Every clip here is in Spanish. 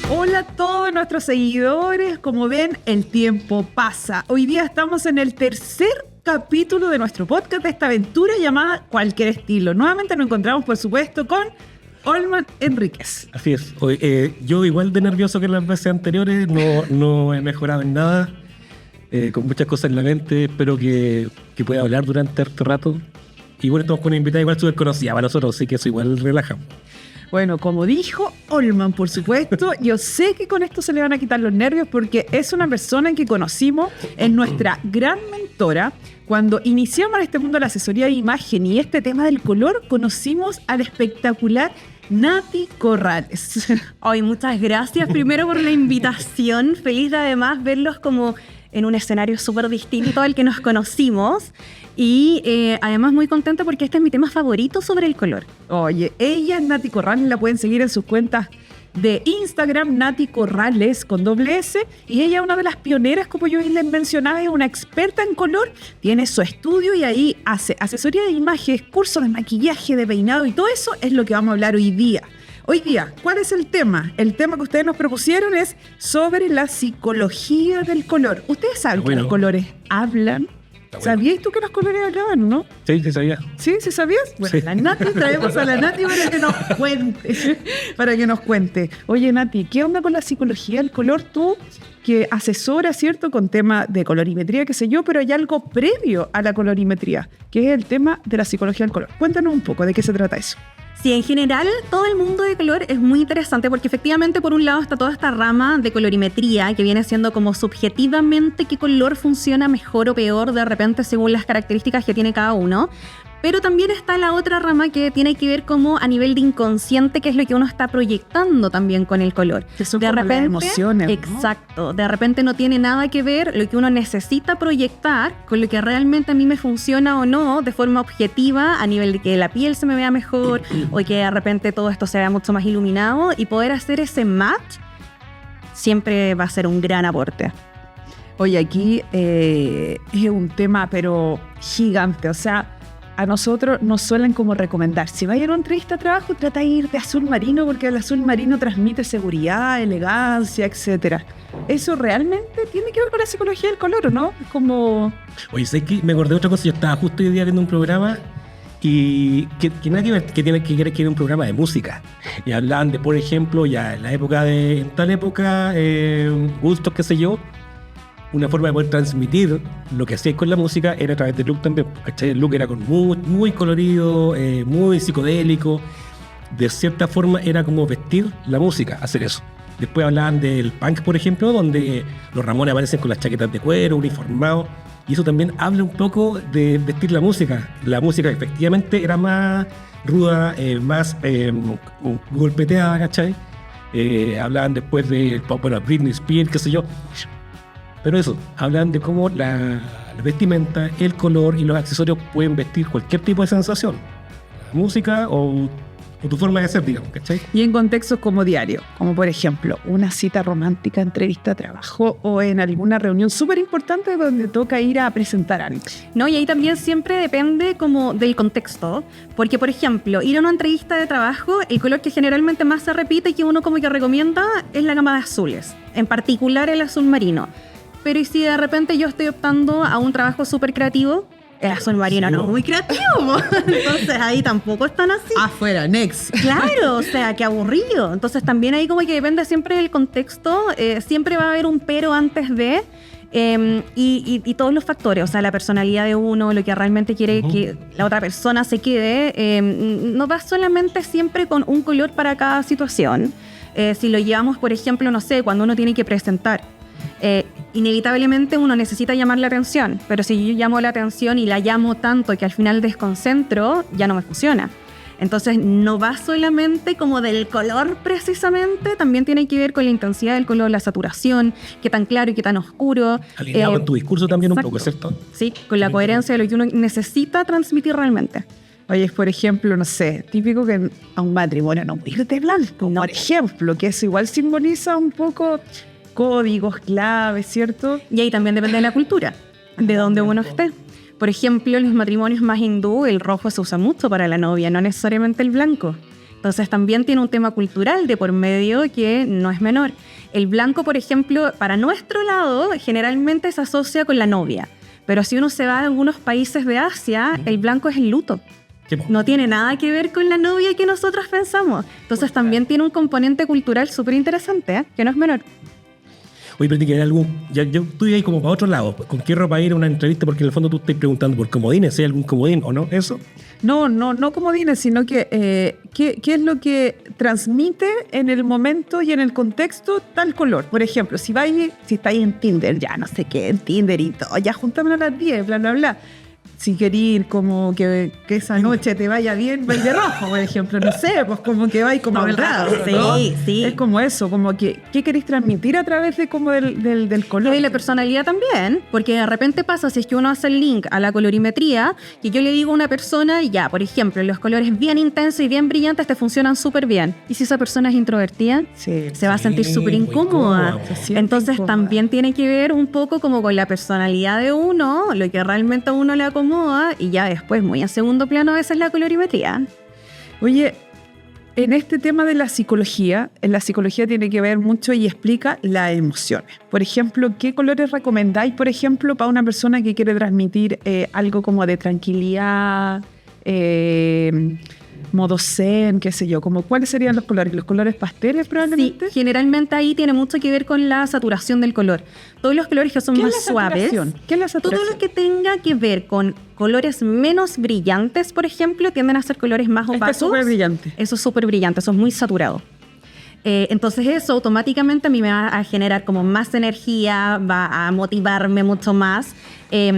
Hola a todos nuestros seguidores. Como ven, el tiempo pasa. Hoy día estamos en el tercer capítulo de nuestro podcast de esta aventura llamada Cualquier Estilo. Nuevamente nos encontramos, por supuesto, con Olman Enríquez. Así es. Yo igual de nervioso que las veces anteriores, no he mejorado en nada, con muchas cosas en la mente. Espero que pueda hablar durante harto rato. Y bueno, estamos con una invitada igual súper conocida para nosotros, así que eso igual relaja. Bueno, como dijo Olman, por supuesto, yo sé que con esto se le van a quitar los nervios porque es una persona que conocimos, es nuestra gran mentora. Cuando iniciamos en este mundo de la asesoría de imagen y este tema del color, conocimos al espectacular Nati Corrales. Ay, muchas gracias primero por la invitación. Feliz de además verlos como en un escenario súper distinto al que nos conocimos. Y además muy contenta porque este es mi tema favorito sobre el color. Oye, ella es Nati Corrales, la pueden seguir en sus cuentas de Instagram, Nati Corrales con .s, y ella es una de las pioneras, como yo les mencionaba, es una experta en color, tiene su estudio y ahí hace asesoría de imágenes, cursos de maquillaje, de peinado y todo eso es lo que vamos a hablar hoy día. Hoy día, ¿cuál es el tema? El tema que ustedes nos propusieron es sobre la psicología del color. ¿Ustedes saben que los colores hablan? ¿Sabías tú que los colores hablaban, no? Sí, sí sabía. ¿Sí? ¿Sí sabías? Bueno, sí. La Nati, traemos a la Nati para que nos cuente. Oye, Nati, ¿qué onda con la psicología del color? Tú que asesoras, ¿cierto?, con tema de colorimetría, qué sé yo, pero hay algo previo a la colorimetría, que es el tema de la psicología del color. Cuéntanos un poco de qué se trata eso. Sí, en general todo el mundo de color es muy interesante porque efectivamente por un lado está toda esta rama de colorimetría que viene siendo como subjetivamente qué color funciona mejor o peor de repente según las características que tiene cada uno. Pero también está la otra rama que tiene que ver como a nivel de inconsciente, que es lo que uno está proyectando también con el color. Que son de como repente, las emociones, ¿no? Exacto. De repente no tiene nada que ver lo que uno necesita proyectar con lo que realmente a mí me funciona o no de forma objetiva a nivel de que la piel se me vea mejor o que de repente todo esto se vea mucho más iluminado, y poder hacer ese match siempre va a ser un gran aporte. Oye, aquí es un tema pero gigante, o sea, a nosotros nos suelen como recomendar, si vayan a una entrevista de trabajo, trata de ir de azul marino porque el azul marino transmite seguridad, elegancia, etcétera. ¿Eso realmente tiene que ver con la psicología del color o no? Es como... Oye, ¿sabes qué? Me acordé de otra cosa. Yo estaba justo hoy día viendo un programa y que nada que ver, que tiene que ver que era un programa de música. Y hablaban de, por ejemplo, ya en tal época, gustos, qué sé yo, una forma de poder transmitir lo que hacías con la música era a través del look también, ¿cachai? El look era muy colorido, muy psicodélico. De cierta forma era como vestir la música, hacer eso. Después hablaban del punk, por ejemplo, donde los Ramones aparecen con las chaquetas de cuero, uniformados. Y eso también habla un poco de vestir la música. La música efectivamente era más ruda, más golpeteada, ¿cachai? Hablaban después de Britney Spears, qué sé yo. Pero eso, hablan de cómo la vestimenta, el color y los accesorios pueden vestir cualquier tipo de sensación. La música o tu forma de ser, digamos, ¿cachai? Y en contextos como diario, como por ejemplo una cita romántica, entrevista de trabajo o en alguna reunión súper importante donde toca ir a presentar algo. No, y ahí también siempre depende como del contexto, porque por ejemplo, ir a una entrevista de trabajo, el color que generalmente más se repite y que uno como que recomienda es la gama de azules, en particular el azul marino. Pero ¿y si de repente yo estoy optando a un trabajo súper creativo? El azul marino no es muy creativo. Entonces ahí tampoco están así. Afuera, next. Claro, o sea, qué aburrido. Entonces también ahí como que depende siempre del contexto. Siempre va a haber un pero antes de... y todos los factores, o sea, la personalidad de uno, lo que realmente quiere que la otra persona se quede. No va solamente siempre con un color para cada situación. Si lo llevamos, por ejemplo, no sé, cuando uno tiene que presentar. Inevitablemente uno necesita llamar la atención, pero si yo llamo la atención y la llamo tanto que al final desconcentro, ya no me funciona. Entonces no va solamente como del color precisamente, también tiene que ver con la intensidad del color, la saturación, qué tan claro y qué tan oscuro. Alineado con tu discurso también. Exacto. Un poco, ¿cierto? Sí, con la coherencia de lo que uno necesita transmitir realmente. Oye, por ejemplo, no sé, típico que a un matrimonio no ir de blanco, no. Por ejemplo, que eso igual simboliza un poco códigos, claves, ¿cierto? Y ahí también depende de la cultura, de donde uno esté. Por ejemplo, en los matrimonios más hindú, el rojo se usa mucho para la novia, no necesariamente el blanco. Entonces también tiene un tema cultural de por medio que no es menor. El blanco, por ejemplo, para nuestro lado, generalmente se asocia con la novia. Pero si uno se va a algunos países de Asia, el blanco es el luto. No tiene nada que ver con la novia que nosotros pensamos. Entonces también tiene un componente cultural súper interesante, que no es menor. Oye, pero tiene algún. Yo estoy ahí como para otro lado. ¿Con qué ropa ir a una entrevista? Porque en el fondo tú estás preguntando por comodines. ¿Hay algún comodín o no? ¿Eso? No comodines, sino que qué es lo que transmite en el momento y en el contexto tal color. Por ejemplo, si estáis en Tinder, ya no sé qué, en Tinder y todo, ya juntémonos a las 10, bla, bla, bla. Si querés ir como que esa noche te vaya bien, vais de rojo, por ejemplo, no sé, pues como que vais como Claro, ¿no? sí. Es como eso, como que ¿qué queréis transmitir a través de como del color? Y la personalidad también, porque de repente pasa, si es que uno hace el link a la colorimetría, que yo le digo a una persona, ya, por ejemplo, los colores bien intensos y bien brillantes te funcionan súper bien. Y si esa persona es introvertida, se va a sentir súper incómoda. Entonces también tiene que ver un poco como con la personalidad de uno, lo que realmente a uno le acomoda, y ya después, muy a segundo plano, a veces la colorimetría. Oye, en este tema de la psicología, en la psicología tiene que ver mucho y explica las emociones. Por ejemplo, ¿qué colores recomendáis, por ejemplo, para una persona que quiere transmitir algo como de tranquilidad, modo zen, qué sé yo? Como, ¿cuáles serían los colores? ¿Los colores pasteles probablemente? Sí, generalmente ahí tiene mucho que ver con la saturación del color. Todos los colores que son más suaves, ¿Qué es la saturación? todo lo que tenga que ver con colores menos brillantes, por ejemplo, tienden a ser colores más opacos. Es súper brillante. Eso es súper brillante, eso es muy saturado. Entonces eso automáticamente a mí me va a generar como más energía, va a motivarme mucho más.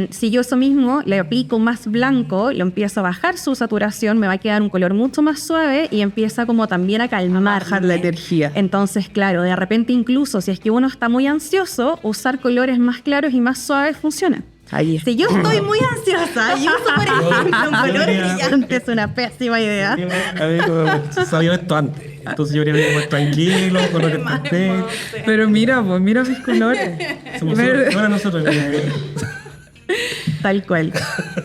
Si yo eso mismo le aplico más blanco, lo empiezo a bajar su saturación, me va a quedar un color mucho más suave y empieza como también a calmar. Bajar la energía. Entonces, claro, de repente incluso si es que uno está muy ansioso, usar colores más claros y más suaves funciona. Ahí. Si yo estoy muy ansiosa y uso, por ejemplo, un color brillante, es una pésima idea. A ver, sabía esto antes. Entonces yo debería ir más tranquilo, colores pasteles. Pero mira mis colores. Ahora nosotros. Tal cual.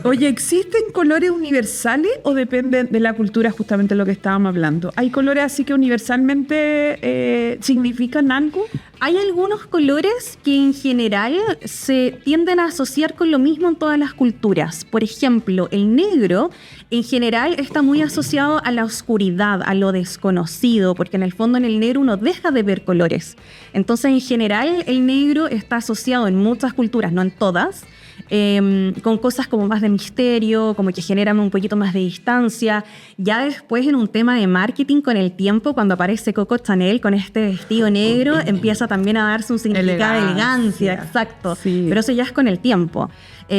Oye, ¿existen colores universales o dependen de la cultura, justamente lo que estábamos hablando? ¿Hay colores así que universalmente significan algo? Hay algunos colores que en general se tienden a asociar con lo mismo en todas las culturas. Por ejemplo, el negro en general está muy asociado a la oscuridad, a lo desconocido, porque en el fondo en el negro uno deja de ver colores. Entonces, en general, el negro está asociado en muchas culturas, no en todas, con cosas como más de misterio, como que generan un poquito más de distancia. Ya después, en un tema de marketing, con el tiempo, cuando aparece Coco Chanel con este vestido negro, empieza también a darse un significado de elegancia, exacto. Sí. Pero eso ya es con el tiempo.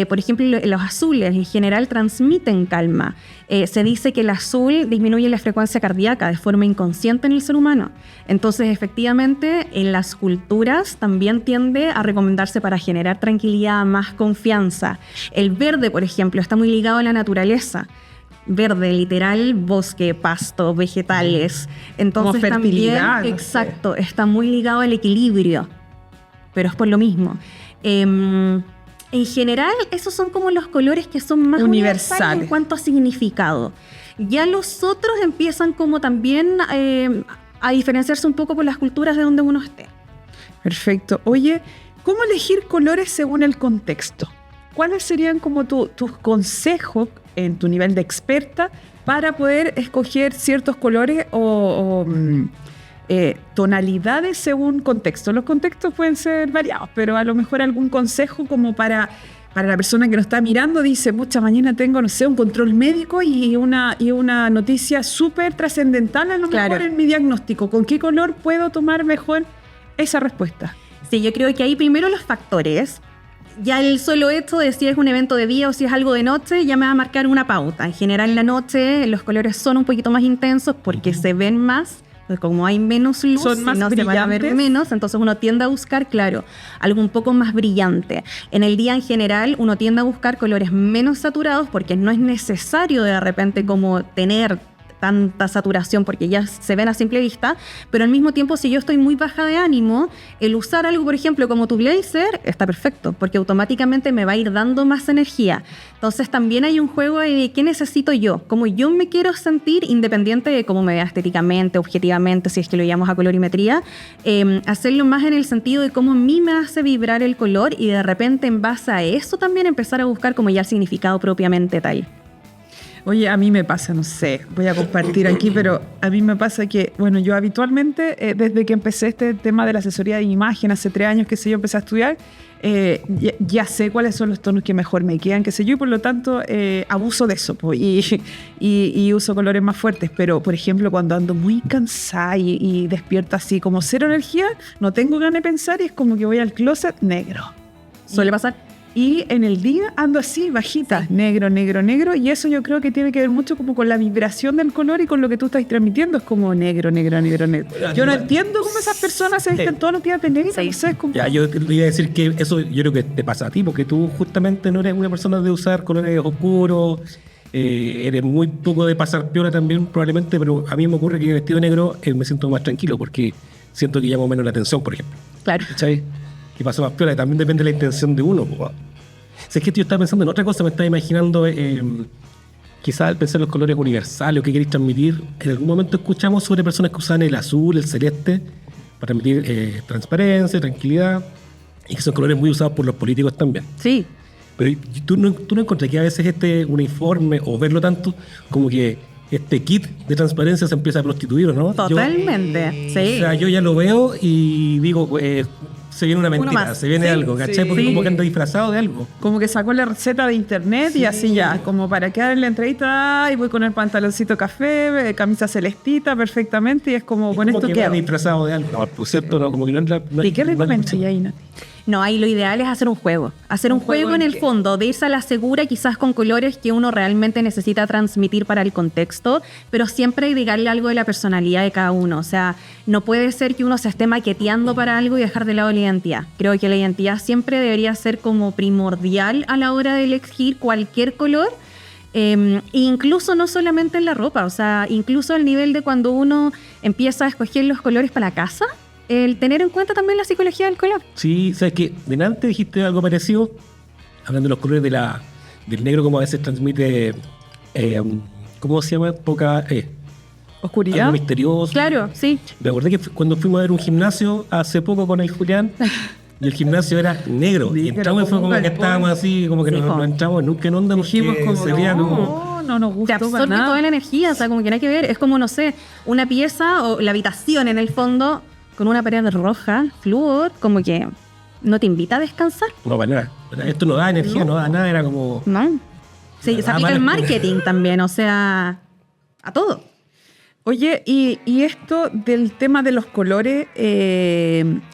Por ejemplo, los azules en general transmiten calma. Se dice que el azul disminuye la frecuencia cardíaca de forma inconsciente en el ser humano. Entonces, efectivamente, en las culturas también tiende a recomendarse para generar tranquilidad, más confianza. El verde, por ejemplo, está muy ligado a la naturaleza. Verde, literal, bosque, pasto, vegetales. Entonces, como fertilidad. También, exacto, está muy ligado al equilibrio. Pero es por lo mismo. En general, esos son como los colores que son más universales en cuanto a significado. Ya los otros empiezan como también a diferenciarse un poco por las culturas de donde uno esté. Perfecto. Oye, ¿cómo elegir colores según el contexto? ¿Cuáles serían como tus consejos en tu nivel de experta para poder escoger ciertos colores o tonalidades según contexto? Los contextos pueden ser variados, pero a lo mejor algún consejo como para la persona que nos está mirando, dice, pucha, mañana tengo, no sé, un control médico y una noticia súper trascendental a lo mejor en mi diagnóstico. ¿Con qué color puedo tomar mejor esa respuesta? Sí, yo creo que ahí primero los factores. Ya el solo hecho de si es un evento de día o si es algo de noche ya me va a marcar una pauta. En general en la noche los colores son un poquito más intensos porque se ven más. Como hay menos luz, son más no se van a ver menos, entonces uno tiende a buscar, claro, algo un poco más brillante. En el día en general uno tiende a buscar colores menos saturados porque no es necesario de repente como tener tanta saturación porque ya se ven a simple vista, pero al mismo tiempo si yo estoy muy baja de ánimo, el usar algo, por ejemplo, como tu blazer, está perfecto, porque automáticamente me va a ir dando más energía. Entonces también hay un juego de qué necesito yo, cómo yo me quiero sentir independiente de cómo me vea estéticamente, objetivamente, si es que lo llamamos a colorimetría, hacerlo más en el sentido de cómo a mí me hace vibrar el color y de repente en base a eso también empezar a buscar como ya el significado propiamente tal. Oye, a mí me pasa, no sé, voy a compartir aquí, pero a mí me pasa que, bueno, yo habitualmente, desde que empecé este tema de la asesoría de imagen, hace 3 años que sé yo, empecé a estudiar, ya sé cuáles son los tonos que mejor me quedan, qué sé yo, y por lo tanto abuso de eso, pues, y uso colores más fuertes. Pero, por ejemplo, cuando ando muy cansada y despierto así como cero energía, no tengo ganas de pensar y es como que voy al closet negro. Suele pasar. Y en el día ando así, bajita, negro, negro, negro, y eso yo creo que tiene que ver mucho como con la vibración del color y con lo que tú estás transmitiendo, es como negro, negro, negro, negro. Yo no entiendo cómo esas personas se visten todos los días de negro, no sé, es como... Ya, yo te iba a decir que eso yo creo que te pasa a ti, porque tú justamente no eres una persona de usar colores oscuros, eres muy poco de pasar piola también probablemente, pero a mí me ocurre que vestido negro me siento más tranquilo, porque siento que llamo menos la atención, por ejemplo. Claro. ¿Sabes? Que pasó más piola, también depende de la intención de uno. Po. Si es que yo estaba pensando en otra cosa, me estaba imaginando quizás al pensar en los colores universales o que queréis transmitir, en algún momento escuchamos sobre personas que usan el azul, el celeste, para transmitir transparencia, tranquilidad, y que son colores muy usados por los políticos también. Sí. Pero tú no encuentras que a veces este uniforme o verlo tanto como que este kit de transparencia se empieza a prostituir, ¿no? Totalmente, sí. O sea, yo ya lo veo y digo, se viene una mentira, se viene algo, ¿cachai? Porque como que anda disfrazado de algo. Como que sacó la receta de internet y así ya, como para quedar en la entrevista, y voy con el pantaloncito café, camisa celestita perfectamente, y es como, con esto queda quedo. disfrazado de algo. No, por cierto, no, como que no entra... ¿Y qué recomendaría ahí, Nati? No, ahí lo ideal es hacer un juego. Hacer un juego en el fondo, de irse a la segura, quizás con colores que uno realmente necesita transmitir para el contexto, pero siempre agregarle algo de la personalidad de cada uno. O sea, no puede ser que uno se esté maqueteando para algo y dejar de lado la identidad. Creo que la identidad siempre debería ser como primordial a la hora de elegir cualquier color. Incluso no solamente en la ropa, o sea, incluso al nivel de cuando uno empieza a escoger los colores para la casa, el tener en cuenta también la psicología del color. Sí, sabes que delante dijiste algo parecido, hablando de los colores del negro, como a veces transmite, ¿cómo se llama? Poca... ¿Oscuridad? Algo misterioso. Claro, sí. Me acordé que cuando fuimos a ver un gimnasio hace poco con el Julián, y el gimnasio era negro. Y entramos y fue como que estábamos así, como que no entramos nunca en onda, Dijimos porque como, se veía como... no nos Te gustó para absorbe nada. toda la energía, o sea, como que nada que ver. Es como, no sé, una pieza o la habitación en el fondo con una pared roja, flúor, como que no te invita a descansar. No, para nada. Esto no da energía, no da nada, era como... ¿No? Sí, se aplica el marketing también, o sea, a todo. Oye, y esto del tema de los colores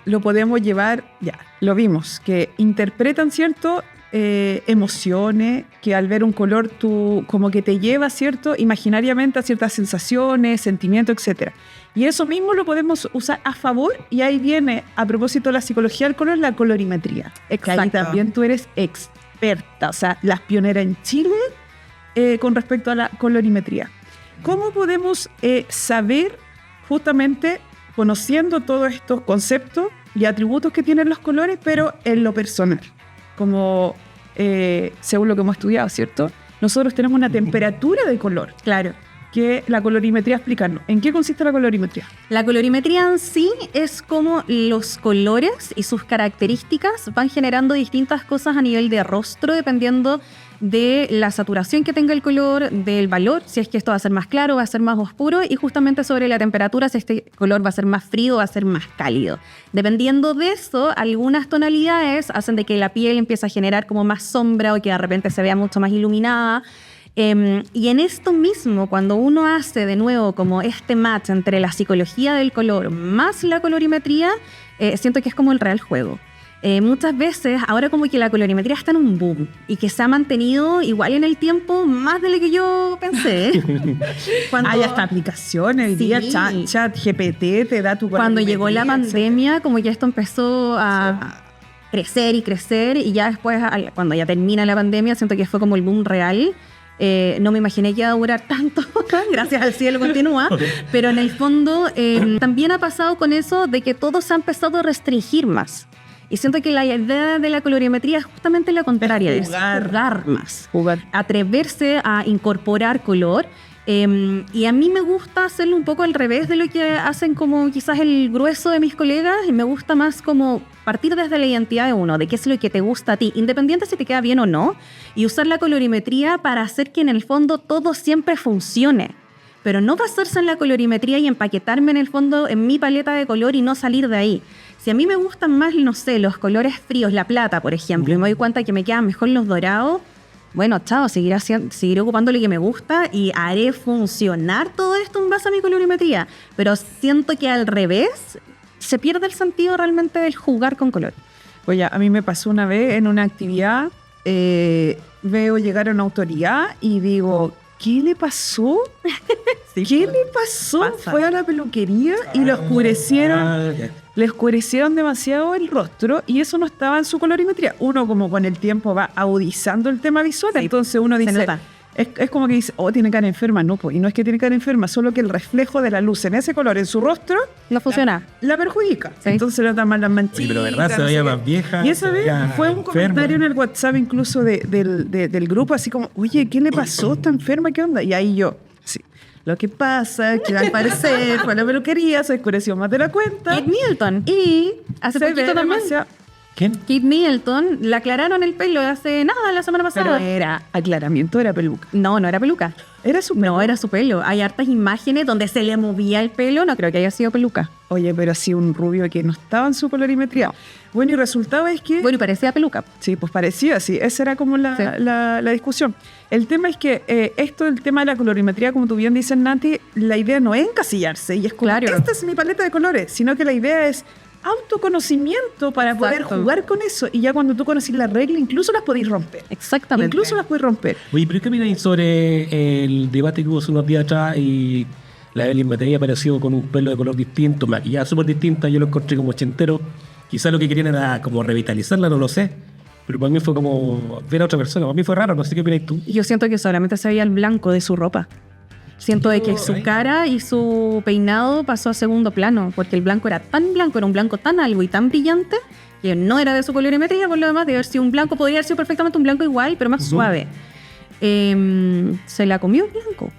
lo podemos llevar, ya, lo vimos, que interpretan, ¿cierto? Emociones, que al ver un color tú como que te lleva, ¿cierto? Imaginariamente a ciertas sensaciones, sentimientos, etc. Y eso mismo lo podemos usar a favor, y ahí viene, a propósito de la psicología del color, la colorimetría. Exacto. Ahí también tú eres experta, o sea, las pioneras en Chile con respecto a la colorimetría. ¿Cómo podemos saber, justamente conociendo todos estos conceptos y atributos que tienen los colores, pero en lo personal? Como según lo que hemos estudiado, ¿cierto? Nosotros tenemos una temperatura de color. Claro. Que la colorimetría explicarnos. ¿En qué consiste la colorimetría? La colorimetría en sí es como los colores y sus características van generando distintas cosas a nivel de rostro, dependiendo de la saturación que tenga el color, del valor, si es que esto va a ser más claro, va a ser más oscuro, y justamente sobre la temperatura, si este color va a ser más frío, va a ser más cálido. Dependiendo de eso, algunas tonalidades hacen de que la piel empiece a generar como más sombra o que de repente se vea mucho más iluminada. Y en esto mismo, cuando uno hace de nuevo como este match entre la psicología del color más la colorimetría, siento que es como el real juego. Muchas veces, ahora como que la colorimetría está en un boom y que se ha mantenido igual en el tiempo más de lo que yo pensé. Hay hasta aplicaciones, el día chat GPT te da tu colorimetría. Cuando llegó la pandemia, como ya esto empezó a crecer y crecer, y ya después, cuando ya termina la pandemia, siento que fue como el boom real. No me imaginé que iba a durar tanto, gracias al cielo continúa, pero en el fondo también ha pasado con eso de que todo se ha empezado a restringir más. Y siento que la idea de la colorimetría es justamente la contraria, Es es jugar. jugar más, Jugar. atreverse a incorporar color. Y a mí me gusta hacerlo un poco al revés de lo que hacen como quizás el grueso de mis colegas, y me gusta más como partir desde la identidad de uno, de qué es lo que te gusta a ti, independiente si te queda bien o no, y usar la colorimetría para hacer que en el fondo todo siempre funcione. Pero no basarse en la colorimetría y empaquetarme en el fondo en mi paleta de color y no salir de ahí. Si a mí me gustan más, no sé, los colores fríos, la plata, por ejemplo, y me doy cuenta que me quedan mejor los dorados, bueno, chao, seguiré ocupando lo que me gusta y haré funcionar todo esto en base a mi colorimetría. Pero siento que al revés se pierde el sentido realmente del jugar con color. Oye, a mí me pasó una vez en una actividad, veo llegar a una autoridad y digo, ¿qué le pasó? ¿Qué le pasó? Pasa. Fue a la peluquería y lo oscurecieron. Ah, ya. Le oscurecieron demasiado el rostro y eso no estaba en su colorimetría. Uno como con el tiempo va agudizando el tema visual, Sí, entonces uno se dice, nota. es como que dice, oh, tiene cara enferma. No, pues, y no es que tiene cara enferma, solo que el reflejo de la luz en ese color en su rostro No funciona. la perjudica. Sí. Entonces le dan más las manchitas. Oye, pero verdad, se no veía sé qué. más vieja. Y esa se vez veía fue un enferma. comentario en el WhatsApp incluso del grupo, así como, oye, ¿qué le pasó? ¿Está enferma? ¿Qué onda? Y ahí yo, sí. Lo que pasa es que al parecer fue a la peluquería, se oscureció más de la cuenta. Kate Middleton. Y Hace se ve poquito también. demasiado- ¿Quién? Kate Middleton, le aclararon el pelo hace nada, la semana Pero pasada. era aclaramiento, era peluca. No, no era peluca. Era su No, era su pelo. Hay hartas imágenes donde se le movía el pelo. No creo que haya sido peluca. Oye, pero así un rubio que no estaba en su colorimetría. Bueno, y el resultado es que... Bueno, y parecía peluca. Sí, pues parecía así. Esa era como Sí. la discusión. El tema es que esto del tema de la colorimetría, como tú bien dices, Nati, la idea no es encasillarse y es como, Claro. esta es mi paleta de colores, sino que la idea es autoconocimiento para poder Exacto. jugar con eso. Y ya cuando tú conoces las reglas, incluso las podéis romper. Exactamente. Incluso las podéis romper. Oye, pero ¿qué opináis sobre el debate que hubo hace unos días atrás y la Evelyn Matei apareció con un pelo de color distinto, maquillada súper distinta? Yo lo encontré como ochentero. Quizás lo que querían era como revitalizarla, no lo sé. Pero para mí fue como ver a otra persona. Para mí fue raro, no sé qué opináis tú. Yo siento que solamente se veía el blanco de su ropa. Siento de que su cara y su peinado pasó a segundo plano, porque el blanco era tan blanco, era un blanco tan algo y tan brillante, que no era de su colorimetría, por lo demás, de haber sido un blanco, podría haber sido perfectamente un blanco igual, pero más suave. Se la comió el blanco.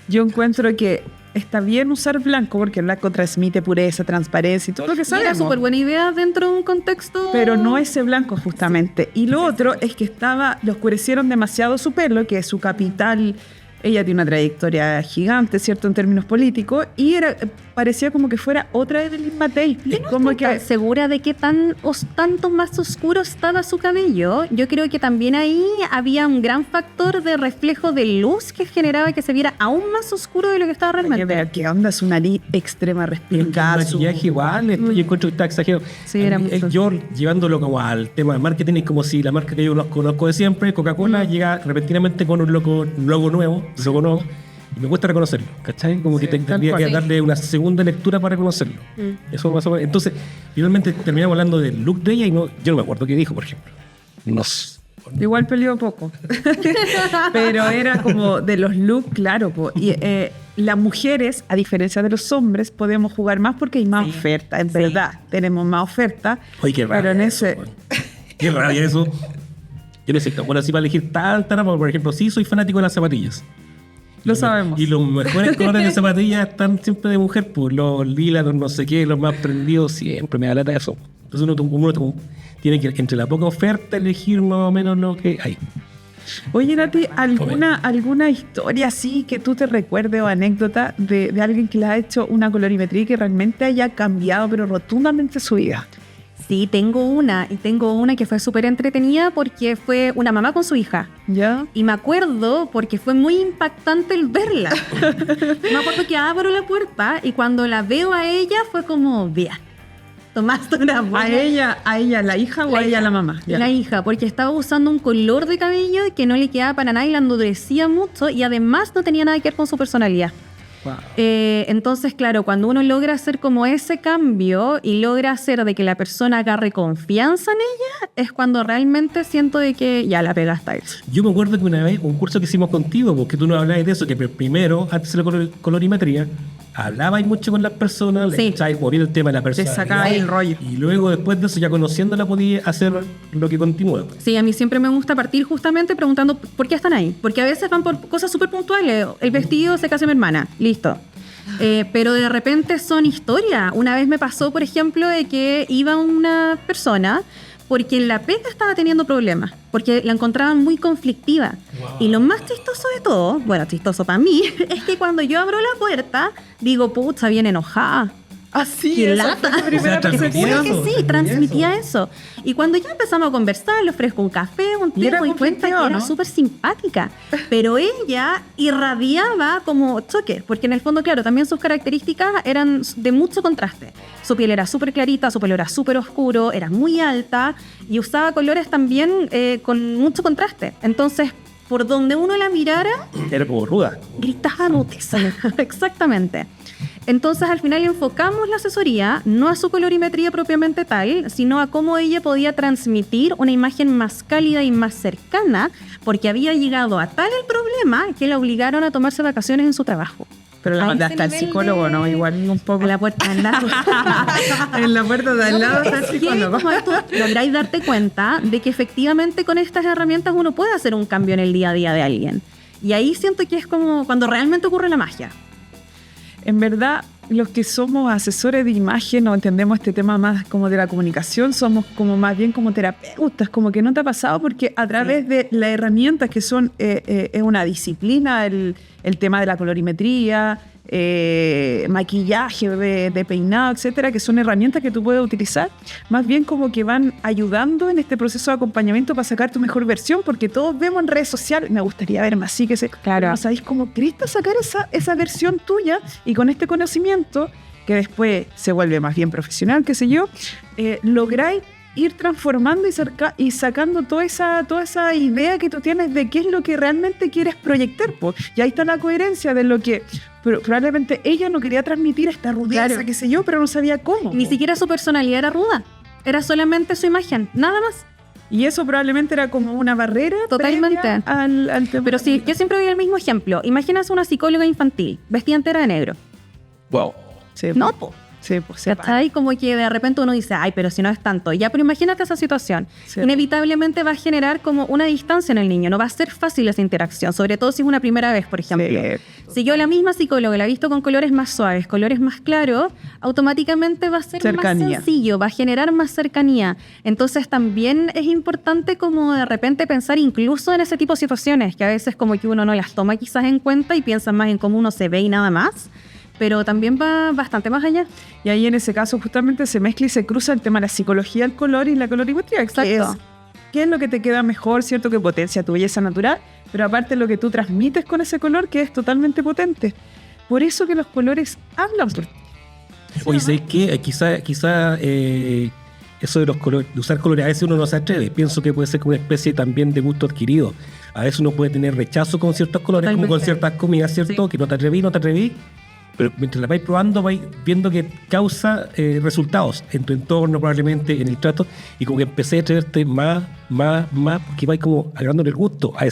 Yo encuentro que está bien usar blanco porque el blanco transmite pureza, transparencia y todo lo que Y era sabemos. súper buena idea dentro de un contexto... Pero no ese blanco justamente. Y lo otro es que le oscurecieron demasiado su pelo, que es su capital. Ella tiene una trayectoria gigante, ¿cierto? En términos políticos. Y parecía como que fuera otra Evelyn Matei. Yo no Como estoy tan segura de qué tanto más oscuro estaba su cabello. Yo creo que también ahí había un gran factor de reflejo de luz que generaba que se viera aún más oscuro de lo que estaba realmente. Oye, ¿qué onda? Es una nariz extrema El respingada. maquillaje igual, yo encuentro que está exagerado. Sí, era A mí, mucho. yo llevándolo como al tema de marketing, es como si la marca que yo conozco de siempre, Coca-Cola, llega repentinamente con un logo nuevo, y me cuesta reconocerlo, ¿cachai? Como que tendría que darle una segunda lectura para reconocerlo. Eso pasó. Entonces, finalmente terminamos hablando del look de ella y yo no me acuerdo qué dijo, por ejemplo. No sé. Igual peleó poco. Pero era como de los looks, claro. Y las mujeres, a diferencia de los hombres, podemos jugar más porque hay más oferta. En verdad, tenemos más oferta. Oye, qué raro. Pero en ese... eso, qué raro eso. Yo no sé, bueno, así para elegir tal, por ejemplo, sí soy fanático de las zapatillas. Lo sabemos. Y los mejores colores de zapatillas están siempre de mujer, pues los lilas, los no sé qué, los más prendidos, siempre me da lata eso. Entonces uno tiene que, entre la poca oferta, elegir más o menos lo que hay. Oye, Nati, ¿alguna historia así que tú te recuerdes o anécdota de alguien que le ha hecho una colorimetría y que realmente haya cambiado, pero rotundamente su vida? Sí, tengo una que fue súper entretenida porque fue una mamá con su hija. ¿Ya? Y me acuerdo porque fue muy impactante el verla. Me acuerdo que abro la puerta y cuando la veo a ella fue como, vea, tomaste una buena... ¿A ella la hija o a ella la mamá? Ya. La hija, porque estaba usando un color de cabello que no le quedaba para nada y la endurecía mucho y además no tenía nada que ver con su personalidad. Wow. Entonces, claro, cuando uno logra hacer como ese cambio y logra hacer de que la persona agarre confianza en ella, es cuando realmente siento de que ya la pega está hecha. Yo me acuerdo que una vez, un curso que hicimos contigo, porque tú nos hablabas de eso, que primero, antes de la colorimetría, hablabais mucho con las personas, le Sí. echabais morir el tema de la persona. sacabas el rollo. Y luego, después de eso, ya conociéndola, podías hacer lo que continúa. Sí, a mí siempre me gusta partir justamente preguntando por qué están ahí. Porque a veces van por cosas súper puntuales. El vestido se casa mi hermana, listo. Pero de repente son historias. Una vez me pasó, por ejemplo, de que iba una persona porque en la pega estaba teniendo problemas, porque la encontraban muy conflictiva. Wow. Y lo más chistoso de todo, bueno, chistoso para mí, es que cuando yo abro la puerta, digo, pucha, bien enojada. Así ¡Qué es. lata! O sea, Te transmitía juro que eso, sí, transmitía eso. Y cuando ya empezamos a conversar, le ofrezco un café, un Y té, era me di cuenta que conflictiva, era ¿no? súper simpática. Pero ella irradiaba como choque, porque en el fondo, claro, también sus características eran de mucho contraste. Su piel era súper clarita, su pelo era súper oscuro, era muy alta y usaba colores también con mucho contraste. Entonces, por donde uno la mirara, Era como ruda. gritaba notesa. Exactamente. Entonces, al final enfocamos la asesoría no a su colorimetría propiamente tal, sino a cómo ella podía transmitir una imagen más cálida y más cercana, porque había llegado a tal el problema que la obligaron a tomarse vacaciones en su trabajo. Pero la A mandaste ese al nivel psicólogo, de- ¿no? Igual un poco. A la puerta de al lado. En la puerta de al lado está el Es que psicólogo. como tú lográis darte cuenta de que efectivamente con estas herramientas uno puede hacer un cambio en el día a día de alguien. Y ahí siento que es como cuando realmente ocurre la magia. En verdad, los que somos asesores de imagen o entendemos este tema más como de la comunicación, somos como más bien como terapeutas, como que no te ha pasado porque a través de las herramientas que son, es una disciplina, el tema de la colorimetría, maquillaje de peinado, etcétera, que son herramientas que tú puedes utilizar, más bien como que van ayudando en este proceso de acompañamiento para sacar tu mejor versión, porque todos vemos en redes sociales, me gustaría ver más, sí que se, Claro. no sabéis cómo querés sacar esa versión tuya y con este conocimiento, que después se vuelve más bien profesional, qué sé yo, lográis ir transformando y sacando toda esa idea que tú tienes de qué es lo que realmente quieres proyectar, po. Y ahí está la coherencia de lo que probablemente ella no quería transmitir, esta rudeza, Claro. qué sé yo, pero no sabía cómo. Ni po. siquiera su personalidad era ruda. Era solamente su imagen, nada más. Y eso probablemente era como una barrera Totalmente. previa al tema. Pero sí, yo siempre doy el mismo ejemplo. Imagínate una psicóloga infantil, vestida entera de negro. Wow. Sí, No, po. po. Sí, pues se ¿Cachai? Como que de repente uno dice, ay, pero si no es tanto. Ya, pero imagínate esa situación. Sí. Inevitablemente va a generar como una distancia en el niño. No va a ser fácil esa interacción, sobre todo si es una primera vez, por ejemplo. Si yo la misma psicóloga la he visto con colores más suaves, colores más claros, automáticamente va a ser Cercanía. más sencillo, va a generar más cercanía. Entonces también es importante como de repente pensar incluso en ese tipo de situaciones, que a veces como que uno no las toma quizás en cuenta y piensa más en cómo uno se ve y nada más. Pero también va bastante más allá. Y ahí en ese caso justamente se mezcla y se cruza el tema de la psicología del color y la colorimetría. Exacto. ¿Qué es lo que te queda mejor, cierto? Que potencia tu belleza natural, pero aparte lo que tú transmites con ese color que es totalmente potente. Por eso que los colores hablan por ti. Oye, ¿sabes qué? Quizá eso de los colores, de usar colores, a veces uno no se atreve. Pienso que puede ser como una especie también de gusto adquirido. A veces uno puede tener rechazo con ciertos colores, como con Totalmente. ciertas comidas, ¿cierto? Sí. Que no te atreví. Pero mientras la vais probando, vais viendo que causa resultados en tu entorno, probablemente en el trato, y como que empecé a atreverte más, porque vais como agarrándole el gusto a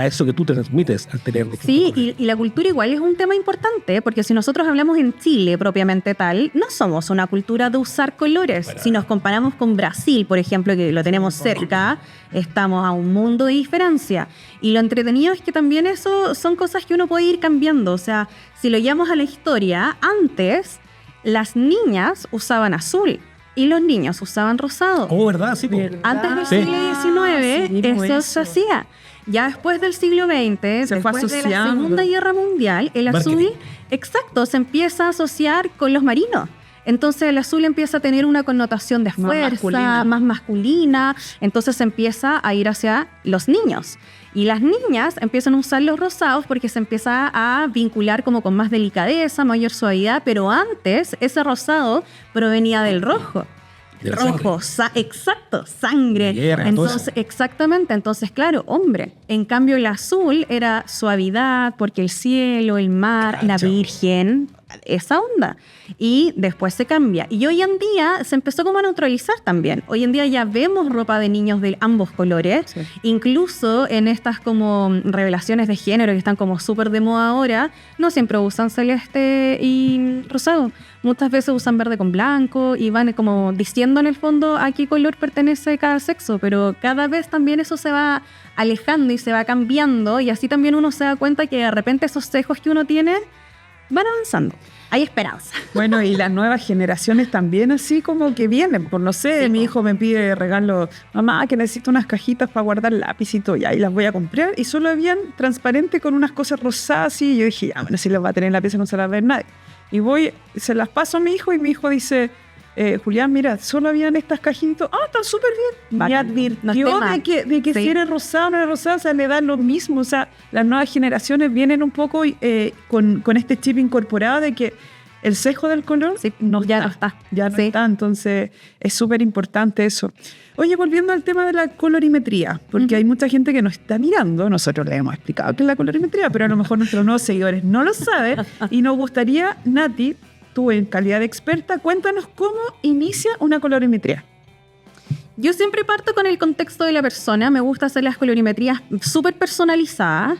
eso que tú transmites al tener. Sí, y la cultura igual es un tema importante, porque si nosotros hablamos en Chile propiamente tal, no somos una cultura de usar colores. Si nos comparamos con Brasil, por ejemplo, que lo tenemos cerca, estamos a un mundo de diferencia. Y lo entretenido es que también eso son cosas que uno puede ir cambiando. O sea, si lo llevamos a la historia, antes las niñas usaban azul y los niños usaban rosado. Oh, ¿verdad? Sí, po. Antes del Sí. siglo XIX, Sí, eso pues se eso. hacía. Ya después del siglo XX, Se fue después de la asociando. Segunda Guerra Mundial, el azul, Marketing. exacto, se empieza a asociar con los marinos. Entonces el azul empieza a tener una connotación de fuerza, masculina. más masculina. Entonces se empieza a ir hacia los niños. Y las niñas empiezan a usar los rosados porque se empieza a vincular como con más delicadeza, mayor suavidad. Pero antes ese rosado provenía del rojo. De la rojo, exacto, sangre. Guerra, todo Entonces, eso. exactamente. Entonces, claro, hombre. En cambio, el azul era suavidad, porque el cielo, el mar, la Cacha. Virgen, esa onda. Y después se cambia. Y hoy en día se empezó como a neutralizar también. Hoy en día ya vemos ropa de niños de ambos colores. Sí. Incluso en estas como revelaciones de género que están como súper de moda ahora, no siempre usan celeste y rosado. Muchas veces usan verde con blanco y van como diciendo en el fondo a qué color pertenece cada sexo, pero cada vez también eso se va alejando y se va cambiando, y así también uno se da cuenta que de repente esos sesgos que uno tiene van avanzando. Hay esperanza. Bueno, y las nuevas generaciones también así como que vienen. Por no sé, Sí, mi po. hijo me pide regalo, mamá, que necesito unas cajitas para guardar lápiz y todo, y ahí las voy a comprar. Y solo habían transparente con unas cosas rosadas y yo dije, bueno, si las va a tener en la pieza no se las va a ver nadie. Y voy, se las paso a mi hijo y mi hijo dice, Julián, mira, solo habían estas cajitas. Ah, están súper bien. Me Bacán. advirtió No es tema. de que Sí. si era rosado o no era rosado, o sea, le dan lo mismo. O sea, las nuevas generaciones vienen un poco con este chip incorporado de que el sesgo del color Sí, ya no está. ya no Sí. está, entonces es súper importante eso. Oye, volviendo al tema de la colorimetría, porque hay mucha gente que nos está mirando, nosotros le hemos explicado qué es la colorimetría, pero a lo mejor nuestros nuevos seguidores no lo saben, y nos gustaría, Nati, tú en calidad de experta, cuéntanos cómo inicia una colorimetría. Yo siempre parto con el contexto de la persona. Me gusta hacer las colorimetrías súper personalizadas.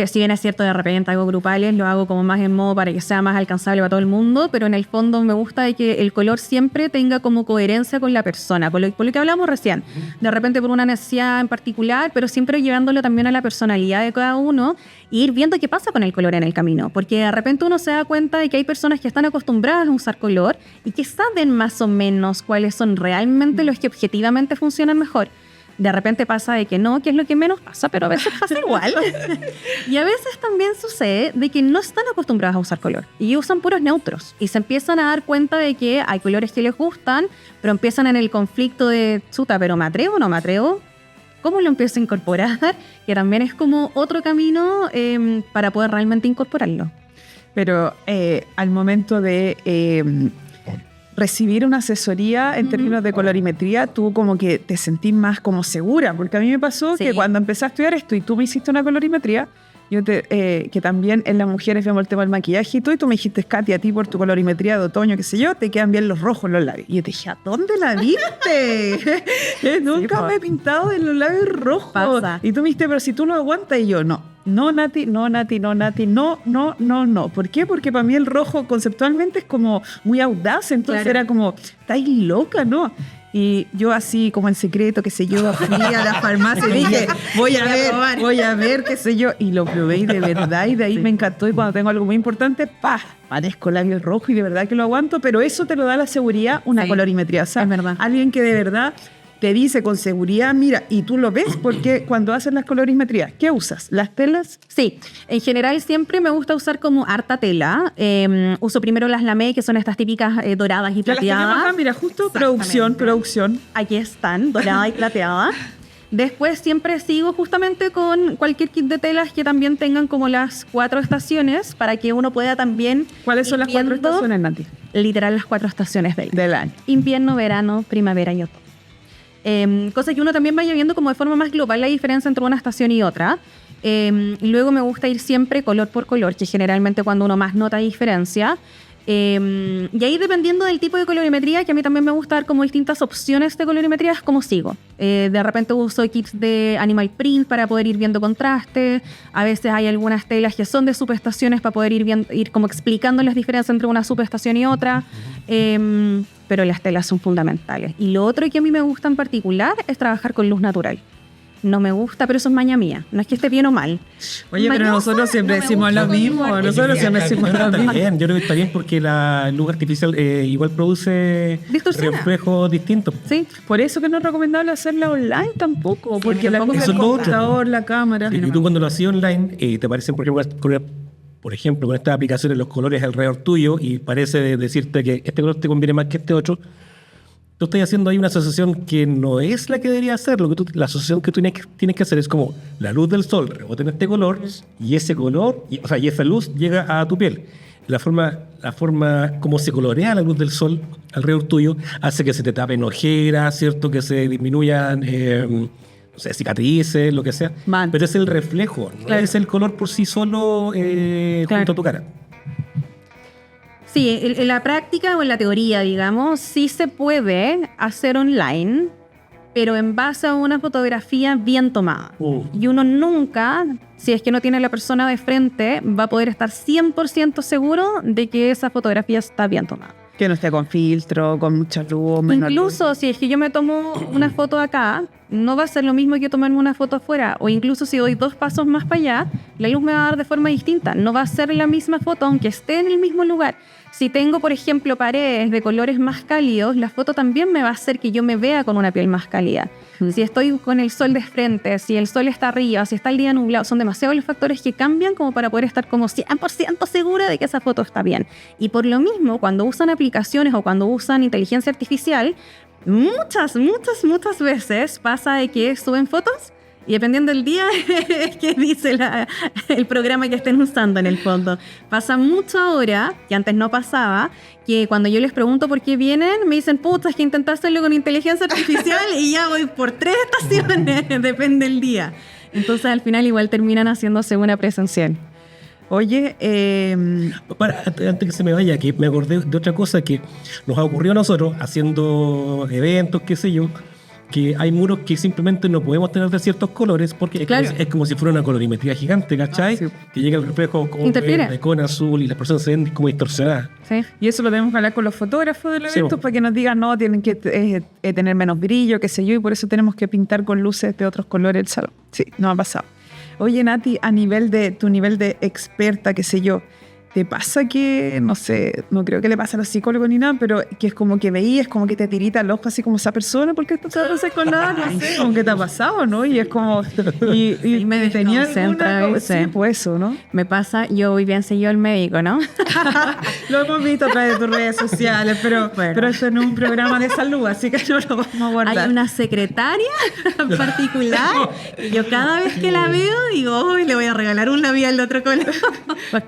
Si bien es cierto, de repente hago grupales, lo hago como más en modo para que sea más alcanzable para todo el mundo, pero en el fondo me gusta de que el color siempre tenga como coherencia con la persona, por lo que hablamos recién. De repente por una necesidad en particular, pero siempre llevándolo también a la personalidad de cada uno e ir viendo qué pasa con el color en el camino, porque de repente uno se da cuenta de que hay personas que están acostumbradas a usar color y que saben más o menos cuáles son realmente los que objetivamente funcionan mejor. De repente pasa de que no, que es lo que menos pasa, pero a veces pasa igual. Y a veces también sucede de que no están acostumbrados a usar color y usan puros neutros. Y se empiezan a dar cuenta de que hay colores que les gustan, pero empiezan en el conflicto de, chuta, ¿pero me atrevo o no me atrevo? ¿Cómo lo empiezo a incorporar? Que también es como otro camino para poder realmente incorporarlo. Pero al momento de recibir una asesoría en términos de colorimetría, tú como que te sentís más como segura, porque a mí me pasó Sí. que cuando empecé a estudiar esto y tú me hiciste una colorimetría, que también en las mujeres vemos el tema del maquillaje y tú me dijiste, Katy, a ti por tu colorimetría de otoño, qué sé yo, te quedan bien los rojos los labios. Y yo te dije, ¿a dónde la viste? Nunca po. me he pintado de los labios rojos. Pasa. Y tú me dijiste, pero si tú lo aguantas, y yo, no, Nati, no. ¿Por qué? Porque para mí el rojo conceptualmente es como muy audaz, entonces Claro. era como, estáis loca, ¿no? Y yo así como en secreto, qué sé yo, fui a la farmacia y dije, voy a ver, qué sé yo, y lo probé y de verdad, y de ahí me encantó, y cuando tengo algo muy importante, parezco labios rojo y de verdad que lo aguanto, pero eso te lo da la seguridad, una Sí, colorimetría, o sea, es verdad. alguien que de verdad te dice con seguridad, mira, y tú lo ves, porque cuando haces las colorimetrías, ¿qué usas? ¿Las telas? Sí, en general siempre me gusta usar como harta tela. Uso primero las lamé, que son estas típicas doradas y Ya las tenemos plateadas. acá, mira, justo Exactamente. producción. Aquí están, dorada y plateada. Después siempre sigo justamente con cualquier kit de telas que también tengan como las 4 estaciones para que uno pueda también ¿Cuáles son ir las 4 viendo estaciones, Nati? Literal las 4 estaciones Del año. invierno, verano, primavera y otoño. Cosa que uno también vaya viendo como de forma más global la diferencia entre una estación y otra. Luego me gusta ir siempre color por color, que generalmente cuando uno más nota diferencia. Y ahí dependiendo del tipo de colorimetría, que a mí también me gusta dar como distintas opciones de colorimetría, es como sigo. De repente uso kits de animal print para poder ir viendo contraste. A veces hay algunas telas que son de subestaciones para poder ir como explicando las diferencias entre una subestación y otra. Pero las telas son fundamentales. Y lo otro que a mí me gusta en particular es trabajar con luz natural. No me gusta, pero eso es maña mía. No es que esté bien o mal. Oye, pero Mañosa, nosotros siempre no me decimos gusta lo mismo. igual. Nosotros siempre decimos lo Está mismo. bien, yo creo que está bien porque la luz artificial igual produce Distorsiona. reflejos distintos. Sí. Por eso que no es recomendable hacerla online tampoco, porque la tampoco luz es del lo otro. computador, la cámara. Y tú cuando lo hacías online, te parecen, por ejemplo, con estas aplicaciones los colores alrededor tuyo y parece decirte que este color te conviene más que este otro, tú estás haciendo ahí una asociación que no es la que debería hacer. La asociación que tú tienes que hacer es como la luz del sol rebota en este color y ese color, y esa luz llega a tu piel. la forma como se colorea la luz del sol alrededor tuyo hace que se te tapen ojeras, ¿cierto? Que se disminuyan, no sé, cicatrices, lo que sea. Man. Pero es el reflejo, no Claro. es el color por sí solo Claro. junto a tu cara. Sí, en la práctica o en la teoría, digamos, sí se puede hacer online, pero en base a una fotografía bien tomada. Y uno nunca, si es que no tiene a la persona de frente, va a poder estar 100% seguro de que esa fotografía está bien tomada. Que no esté con filtro, con mucha luz, menos Incluso si es que yo me tomo una foto acá, no va a ser lo mismo que tomarme una foto afuera. O incluso si doy 2 pasos más para allá, la luz me va a dar de forma distinta. No va a ser la misma foto, aunque esté en el mismo lugar. Si tengo, por ejemplo, paredes de colores más cálidos, la foto también me va a hacer que yo me vea con una piel más cálida. Si estoy con el sol de frente, si el sol está arriba, si está el día nublado, son demasiados los factores que cambian como para poder estar como 100% segura de que esa foto está bien. Y por lo mismo, cuando usan aplicaciones o cuando usan inteligencia artificial, muchas veces pasa de que suben fotos y dependiendo del día es que dice el programa que estén usando en el fondo. Pasa mucho ahora, que antes no pasaba, que cuando yo les pregunto por qué vienen, me dicen, puta, es que intenté hacerlo con inteligencia artificial y ya voy por 3 estaciones, depende del día. Entonces al final igual terminan haciéndose una presencial. Oye, Antes que se me vaya, que me acordé de otra cosa que nos ha ocurrido a nosotros haciendo eventos, qué sé yo, que hay muros que simplemente no podemos tener de ciertos colores porque es, Claro. es como si fuera una colorimetría gigante, ¿cachai? Ah, sí. Que llega el reflejo como Interfiere. verde, con azul y las personas se ven como distorsionadas. ¿Sí? y eso lo tenemos que hablar con los fotógrafos de los Sí, eventos bo. para que nos digan, no, tienen que tener menos brillo, qué sé yo, y por eso tenemos que pintar con luces de otros colores el salón. Sí, nos ha pasado. Oye, Nati, a nivel de tu nivel de experta, qué sé yo, ¿te pasa que, no sé, no creo que le pase a los psicólogos ni nada, pero que es como que veías, como que te tirita el ojo así como esa persona, porque esto se hace con nada, no sé, como que te ha pasado, ¿no? Y es como, y me tenía desconcentra, alguna, ¿viste? sí, pues eso, ¿no? Me pasa, yo voy bien seguido al médico, ¿no? Lo hemos visto a través de tus redes sociales, pero esto no es un programa de salud, así que no lo vamos a guardar. Hay una secretaria en particular y yo cada vez que la veo digo, hoy le voy a regalar un labial de otro color.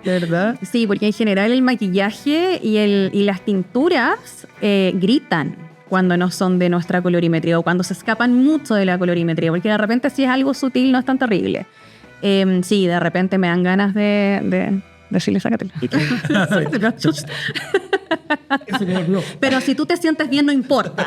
¿Verdad? Sí, porque en general el maquillaje y las tinturas gritan cuando no son de nuestra colorimetría o cuando se escapan mucho de la colorimetría, porque de repente si es algo sutil no es tan terrible. Sí, de repente me dan ganas de decirle, sácatela. Ese color no. Pero si tú te sientes bien, no importa.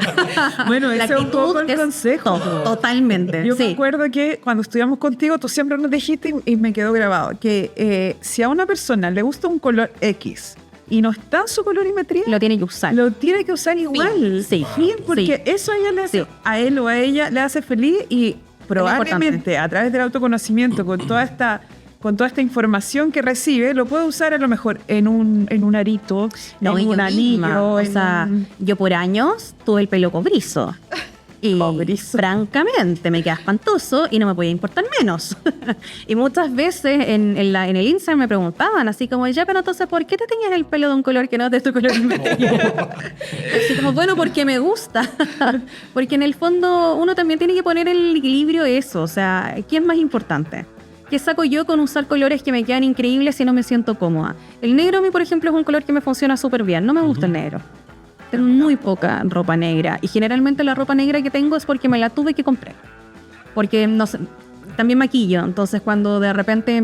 Bueno, la ese es un poco actitud el es consejo. Totalmente. Yo me Sí. acuerdo que cuando estudiamos contigo, tú siempre nos dijiste y me quedó grabado que si a una persona le gusta un color X y no está en su colorimetría, Lo tiene que usar. lo tiene que usar igual. sí, porque eso a ella le hace, Sí. a él o a ella le hace feliz y probablemente a través del autoconocimiento, con toda esta información que recibe, lo puede usar a lo mejor en un arito, No, y en yo un misma, anillo. o en sea, un- yo por años tuve el pelo cobrizo. Y Cobrizo. francamente me queda espantoso y no me podía importar menos. Y muchas veces en el Instagram me preguntaban así como, ya, pero entonces, ¿por qué te tenías el pelo de un color que no es de tu color? Así como, bueno, porque me gusta. Porque en el fondo uno también tiene que poner el equilibrio eso. O sea, ¿qué es más importante? ¿Qué saco yo con usar colores que me quedan increíbles si no me siento cómoda? El negro a mí, por ejemplo, es un color que me funciona súper bien. No me gusta el negro. Tengo muy poca ropa negra. Y generalmente la ropa negra que tengo es porque me la tuve que comprar. Porque, no sé, también maquillo. Entonces, cuando de repente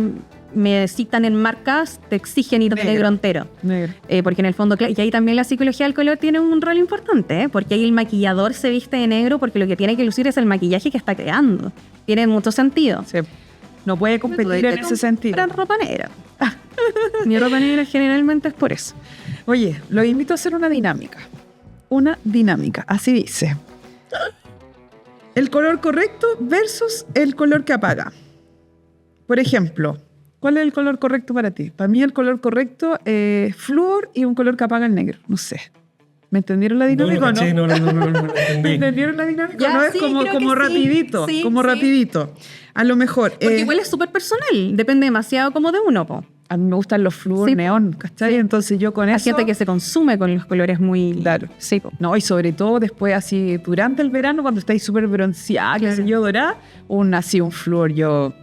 me citan en marcas, te exigen ir de Negro. negro entero. Negro. Porque en el fondo, y ahí también la psicología del color tiene un rol importante, ¿eh? Porque ahí el maquillador se viste de negro porque lo que tiene que lucir es el maquillaje que está creando. Tiene mucho sentido. Sí. No puede competir en ese sentido. Comprar ropa negra. Mi ropa negra generalmente es por eso. Oye, los invito a hacer una dinámica. Una dinámica, así dice. El color correcto versus el color que apaga. Por ejemplo, ¿cuál es el color correcto para ti? Para mí el color correcto es flúor y un color que apaga el negro. No sé. ¿Me entendieron la dinámica o no? caché, no ¿Me entendí. entendieron la dinámica? Ya, No es sí, como creo que sí. rapidito, Sí, como sí. rapidito. A lo mejor... Porque igual es súper personal. Depende demasiado como de uno, po. a mí me gustan los flúor Sí. neón, ¿cachai? Entonces yo con Hay eso... gente que se consume con los colores muy... Claro. Sí, po. No, y sobre todo después así, durante el verano, cuando estáis súper bronceada, qué sé yo, dorada, un flúor yo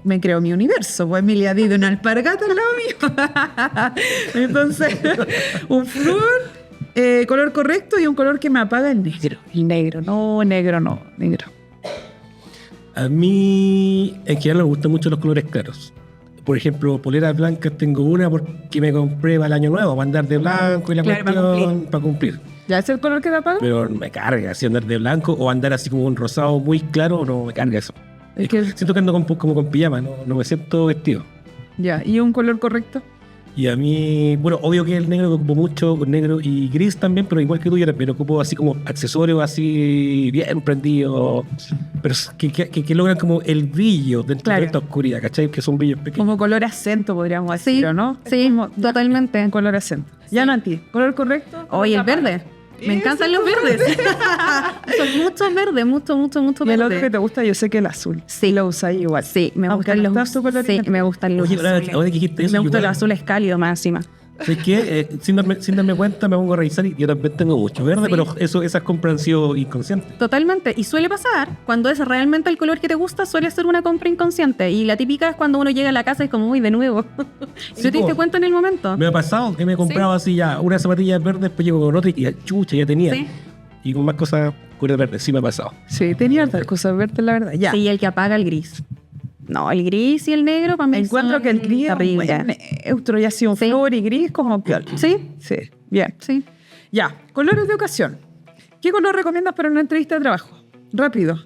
me creo mi universo. Pues Emilia Dido, una alpargata al lado mío. Entonces, un flúor, color correcto y un color que me apaga el negro. El negro, no, negro. A mí, en general, me gustan mucho los colores claros. Por ejemplo, poleras blancas tengo una porque me compré para el año nuevo, para andar de blanco y la Claro, cuestión para cumplir. ¿Ya es el color que te apaga? Pero me carga así andar de blanco o andar así como un rosado muy claro, no me carga eso. Es que, Siento que ando como con pijama, no me siento vestido. ya, ¿y un color correcto? Y a mí, bueno, obvio que el negro lo ocupo mucho, con negro y gris también, pero igual que tú, yo también lo ocupo así como accesorios, así bien prendidos, pero que logran como el brillo dentro Claro. de esta oscuridad, ¿cachai? Que son brillos pequeños. Como color acento, podríamos Sí, decirlo, ¿no? sí, totalmente. Un color acento. Ya, Nati, ¿color correcto? Oye, el verde. Me encantan los verdes. Son muchos verdes, mucho Y el otro que verde. te gusta, yo sé que el azul. Sí. Lo usáis igual. Sí, me Aunque gustan no los está súper Sí, original. me gustan los Oye, ahora azules. que dijiste eso, Me gustan igual- los azules cálidos más encima. ¿Sabes qué? Sin darme cuenta me pongo a revisar y yo también tengo mucho verde, Sí. pero esas compras han sido inconscientes. Totalmente. Y suele pasar, cuando es realmente el color que te gusta, suele ser una compra inconsciente. Y la típica es cuando uno llega a la casa y es como, uy, de nuevo. ¿Y Sí, no te diste po. cuenta en el momento? Me ha pasado que me he comprado así ya una zapatilla verde, después llego con otra y chucha, ya tenía. Sí. Y con más cosas color verde, sí me ha pasado. Sí, tenía hartas cosas verdes, la verdad. Ya. Sí, el que apaga el gris. No, el gris y el negro para mí Encuentro son que el gris es un terribles. buen neutro y así un Sí. flor y gris como piola. Sí, Sí, bien. sí. Ya, colores de ocasión. ¿Qué color recomiendas para una entrevista de trabajo? Rápido.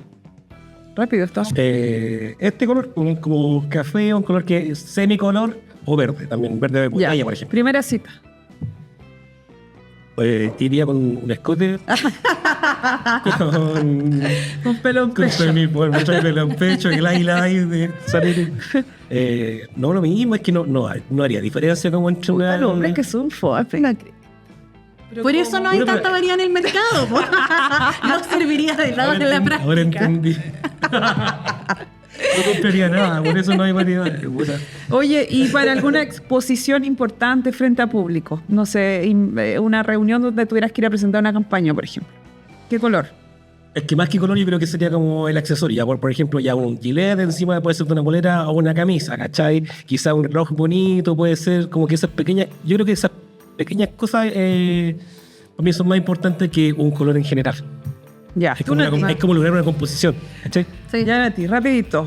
Rápido, esto. Este color, como café, un color que es semicolor o verde, también verde de Ya. botella, por ejemplo. Primera cita. Iría con un escote, con Un pelo en pecho. mi mucho pelo en pecho y el águila ahí de salir. No, lo mismo es que no haría diferencia como entre una. Los hombres que son fobas. Por eso no hay Pero- tanta variedad en el mercado. po. No serviría de nada en la práctica. Ahora entendí. No compraría nada, por eso no hay variedad. Puta. Oye, y para alguna exposición importante frente a público, no sé, una reunión donde tuvieras que ir a presentar una campaña, por ejemplo. ¿Qué color? Es que más que color yo creo que sería como el accesorio. Ya por ejemplo, ya un gilet encima puede ser de una polera o una camisa, ¿cachai? Quizá un reloj bonito puede ser como que esas pequeñas... Yo creo que esas pequeñas cosas para mí son más importantes que un color en general. Ya, Es como lograr una composición, ¿cachai? Sí. Ya, Nati, rapidito.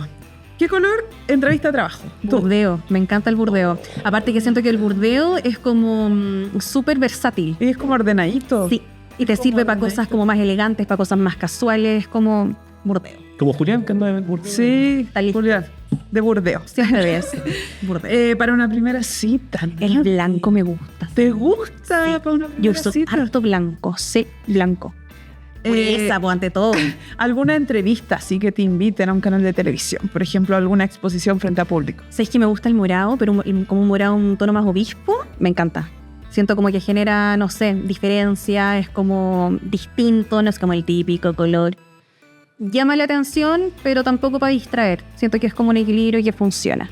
¿Qué color? Entrevista de trabajo. Tú. Burdeo, me encanta el burdeo. Aparte que siento que el burdeo es como súper versátil. Y es como ordenadito. Sí, y te sirve para cosas como más elegantes, para cosas más casuales, como burdeo. Como Julián que anda en Burdeos. Sí, Está listo. Julián, de burdeo. Siempre ves burdeo. Para una primera cita. El blanco me gusta. ¿Te gusta para una Yo primera uso cita? harto blanco, sí, blanco. Esa, pues, ante todo. ¿Alguna entrevista así que te inviten a un canal de televisión? Por ejemplo, alguna exposición frente a público. Sabes que me gusta el morado, pero como un morado un tono más obispo, me encanta. Siento como que genera, no sé, diferencia, es como distinto, no es como el típico color. Llama la atención, pero tampoco para distraer. Siento que es como un equilibrio que funciona.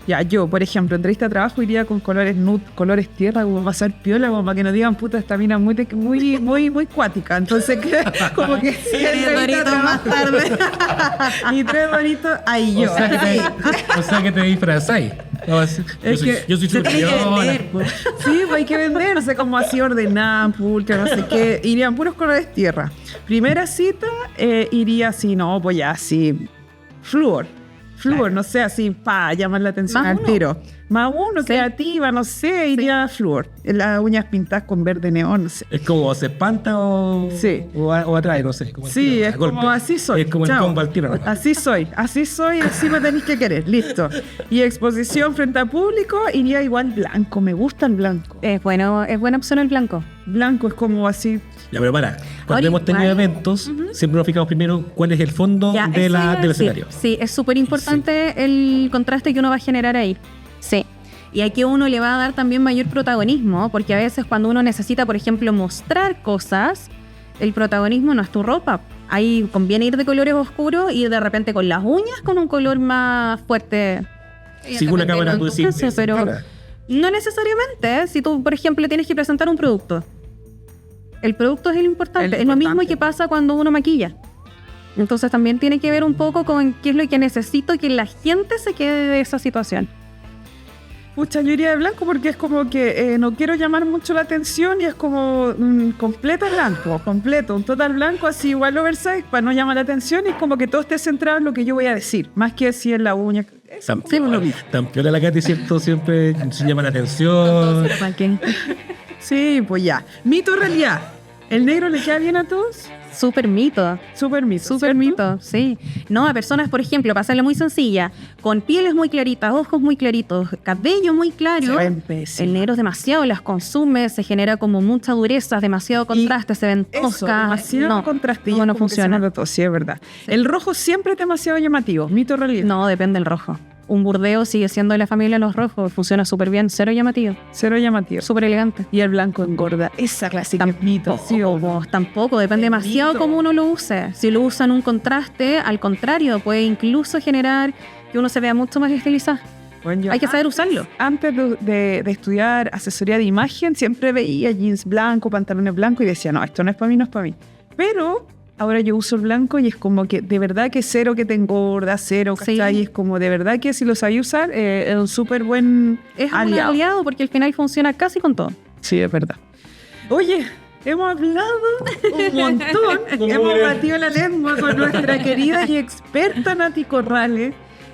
Ya, yo, por ejemplo, entrevista de trabajo iría con colores nude, colores tierra, como para hacer piola, como para que no digan, puta, esta mina muy cuática. Entonces, como que sí, entrevista de trabajo. Y tres doritos, ahí yo. O sea que te disfrazáis. No, Es que yo soy se tiene que superior. vender, pues. Sí, pues hay que venderse como así ordenada, pulcra, no sé qué. Irían puros colores tierra. Primera cita, iría así, no, pues ya así, flúor, no sé, así, llamar la atención Más al uno. tiro. Más uno, Sí. creativa, no sé, iría a flúor. Las uñas pintadas con verde neón, no sé. Es como se espanta o, Sí. o atrae, no sé. Como el Sí, tiro, es a golpe. como así soy. Es como el Chao. combo al tiro. ¿no? Así soy, así me tenéis que querer, listo. Y exposición frente a público, iría igual blanco, me gusta el blanco. Es buena opción el blanco. Blanco es como así. Ya, pero para. Cuando Ahora hemos tenido igual. eventos, siempre nos fijamos primero cuál es el fondo Ya, de eso iba a del decir. escenario. Sí, es súper importante el contraste que uno va a generar ahí. Sí. Y aquí uno le va a dar también mayor protagonismo, porque a veces cuando uno necesita, por ejemplo, mostrar cosas, el protagonismo no es tu ropa. Ahí conviene ir de colores oscuros y de repente con las uñas con un color más fuerte. Si una cámara tú decís, Sí, pero cara. no necesariamente. Si tú, por ejemplo, tienes que presentar un producto. El producto es el importante. El Es lo mismo importante. que pasa cuando uno maquilla. Entonces también tiene que ver un poco con qué es lo que necesito que la gente se quede de esa situación. Pucha, yo iría de blanco porque es como que no quiero llamar mucho la atención y es como completo blanco, completo, un total blanco, así igual oversize para no llamar la atención y es como que todo esté centrado en lo que yo voy a decir, más que si en la uña. Tan piola la Katy, ¿cierto? Siempre se llama la atención. Sí, pues ya. Mito o realidad. ¿El negro le queda bien a todos? Súper mito. Súper mito. Súper mito, sí. No, a personas, por ejemplo, para hacerlo muy sencilla, con pieles muy claritas, ojos muy claritos, cabello muy claro, Se ven pésimos. el negro es demasiado, las consume, se genera como mucha dureza, demasiado contraste, se ven Eso, toscas. demasiado No, contraste. no, no funciona. Sí, es verdad. El rojo siempre es demasiado llamativo. Mito o realidad. No, depende del rojo. Un burdeo sigue siendo de la familia de los rojos, funciona súper bien, cero llamativo, Cero llamativo. súper elegante. Y el blanco engorda. Esa clásica es mito. Sí, o no. Tampoco, depende Es demasiado mito. cómo uno lo use. Si lo usa en un contraste, al contrario, puede incluso generar que uno se vea mucho más estilizado. Bueno, yo Hay que saber usarlo. antes de estudiar asesoría de imagen, siempre veía jeans blancos, pantalones blancos y decía, no, esto no es para mí, no es para mí. Pero ahora yo uso el blanco y es como que de verdad que cero que te engorda, cero, Sí. ¿cachai? Y es como de verdad que si lo sabes usar, es un súper buen Es un aliado. aliado porque al final funciona casi con todo. Sí, es verdad. Oye, hemos hablado un montón, hemos batido la lengua con nuestra querida y experta Nati Corrales.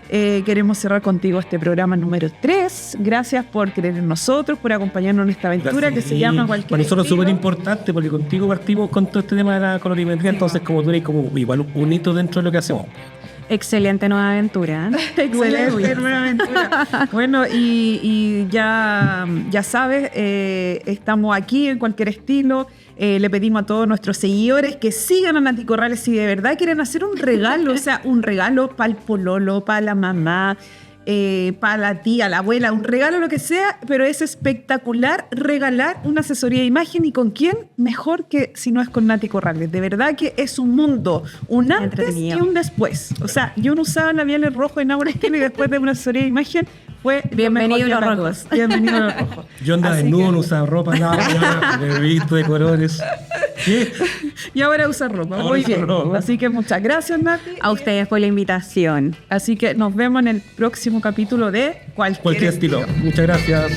Queremos cerrar contigo este programa número 3. Gracias por creer en nosotros, por acompañarnos en esta aventura que se llama Cualquier Para nosotros es Estilo. súper importante porque contigo partimos con todo este tema de la colorimetría, entonces como tú eres como igual un hito dentro de lo que hacemos. Excelente nueva aventura. Excelente nueva aventura. Bueno, y ya sabes, estamos aquí en Cualquier Estilo. Le pedimos a todos nuestros seguidores que sigan a Nati Corrales si de verdad quieren hacer un regalo, o sea, un regalo para el pololo, para la mamá, para la tía, la abuela, un regalo, lo que sea, pero es espectacular regalar una asesoría de imagen. ¿Y con quién? Mejor que si no es con Nati Corrales. De verdad que es un mundo, un antes y Entretenido. un después. O sea, yo no usaba labiales rojos en Aura Skin y después de una asesoría de imagen fue lo Bienvenido mejor que los me rojos. tocó. Bienvenido los rojos. Yo andaba Así desnudo, que- no usaba ropa, nada, me he visto de colores. ¿Qué? Y ahora usa ropa. Ahora Muy usa bien. ropa. Así que muchas gracias, Nati. A ustedes por la invitación. Así que nos vemos en el próximo capítulo de Cualquier estilo. Muchas gracias.